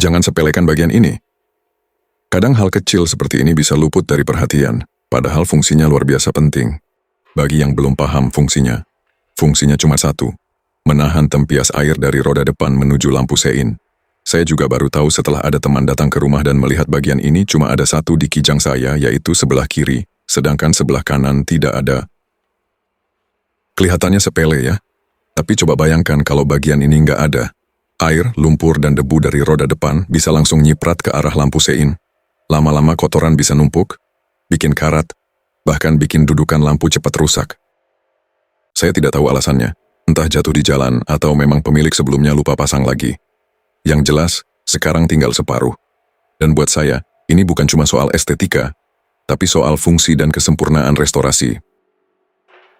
Jangan sepelekan bagian ini. Kadang hal kecil seperti ini bisa luput dari perhatian, padahal fungsinya luar biasa penting. Bagi yang belum paham fungsinya cuma satu, menahan tempias air dari roda depan menuju lampu sein. Saya juga baru tahu setelah ada teman datang ke rumah dan melihat bagian ini cuma ada satu di kijang saya, yaitu sebelah kiri, sedangkan sebelah kanan tidak ada. Kelihatannya sepele ya, tapi coba bayangkan kalau bagian ini nggak ada. Air, lumpur, dan debu dari roda depan bisa langsung nyiprat ke arah lampu sein. Lama-lama kotoran bisa numpuk, bikin karat, bahkan bikin dudukan lampu cepat rusak. Saya tidak tahu alasannya, entah jatuh di jalan atau memang pemilik sebelumnya lupa pasang lagi. Yang jelas, sekarang tinggal separuh. Dan buat saya, ini bukan cuma soal estetika, tapi soal fungsi dan kesempurnaan restorasi.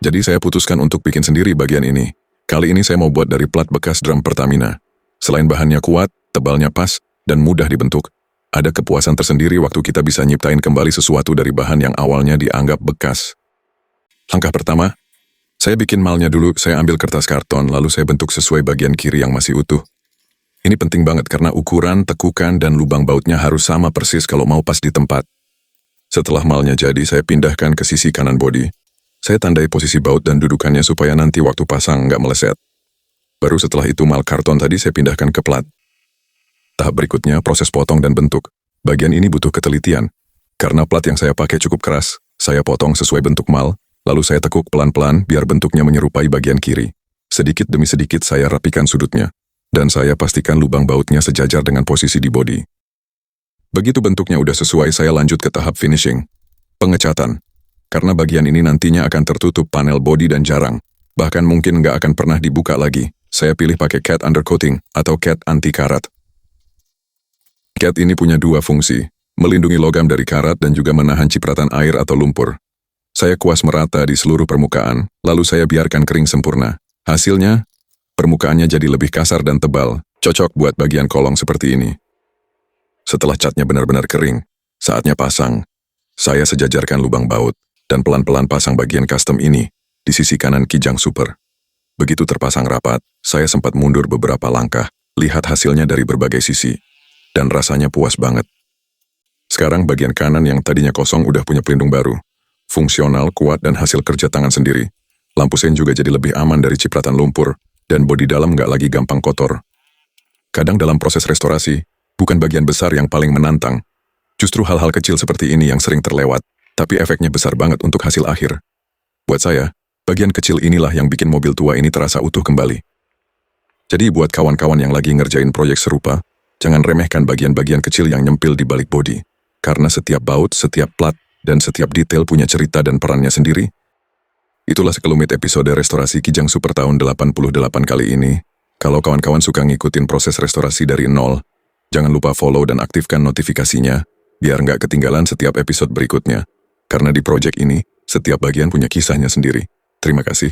Jadi saya putuskan untuk bikin sendiri bagian ini. Kali ini saya mau buat dari plat bekas drum Pertamina. Selain bahannya kuat, tebalnya pas, dan mudah dibentuk, ada kepuasan tersendiri waktu kita bisa nyiptain kembali sesuatu dari bahan yang awalnya dianggap bekas. Langkah pertama, saya bikin malnya dulu. Saya ambil kertas karton, lalu saya bentuk sesuai bagian kiri yang masih utuh. Ini penting banget karena ukuran, tekukan, dan lubang bautnya harus sama persis kalau mau pas di tempat. Setelah malnya jadi, saya pindahkan ke sisi kanan bodi. Saya tandai posisi baut dan dudukannya supaya nanti waktu pasang nggak meleset. Baru setelah itu mal karton tadi saya pindahkan ke plat. Tahap berikutnya proses potong dan bentuk. Bagian ini butuh ketelitian. Karena plat yang saya pakai cukup keras, saya potong sesuai bentuk mal, lalu saya tekuk pelan-pelan biar bentuknya menyerupai bagian kiri. Sedikit demi sedikit saya rapikan sudutnya. Dan saya pastikan lubang bautnya sejajar dengan posisi di bodi. Begitu bentuknya udah sesuai, saya lanjut ke tahap finishing. Pengecatan. Karena bagian ini nantinya akan tertutup panel bodi dan jarang. Bahkan mungkin nggak akan pernah dibuka lagi. Saya pilih pakai cat undercoating atau cat anti karat. Cat ini punya dua fungsi, melindungi logam dari karat dan juga menahan cipratan air atau lumpur. Saya kuas merata di seluruh permukaan, lalu saya biarkan kering sempurna. Hasilnya, permukaannya jadi lebih kasar dan tebal, cocok buat bagian kolong seperti ini. Setelah catnya benar-benar kering, saatnya pasang. Saya sejajarkan lubang baut, dan pelan-pelan pasang bagian custom ini di sisi kanan kijang super. Begitu terpasang rapat, saya sempat mundur beberapa langkah, lihat hasilnya dari berbagai sisi. Dan rasanya puas banget. Sekarang bagian kanan yang tadinya kosong udah punya pelindung baru. Fungsional, kuat, dan hasil kerja tangan sendiri. Lampu sein juga jadi lebih aman dari cipratan lumpur, dan bodi dalam nggak lagi gampang kotor. Kadang dalam proses restorasi, bukan bagian besar yang paling menantang. Justru hal-hal kecil seperti ini yang sering terlewat, tapi efeknya besar banget untuk hasil akhir. Buat saya, bagian kecil inilah yang bikin mobil tua ini terasa utuh kembali. Jadi buat kawan-kawan yang lagi ngerjain proyek serupa, jangan remehkan bagian-bagian kecil yang nyempil di balik bodi. Karena setiap baut, setiap plat, dan setiap detail punya cerita dan perannya sendiri. Itulah sekelumit episode restorasi Kijang Super tahun 88 kali ini. Kalau kawan-kawan suka ngikutin proses restorasi dari nol, jangan lupa follow dan aktifkan notifikasinya, biar nggak ketinggalan setiap episode berikutnya. Karena di project ini, setiap bagian punya kisahnya sendiri. Terima kasih.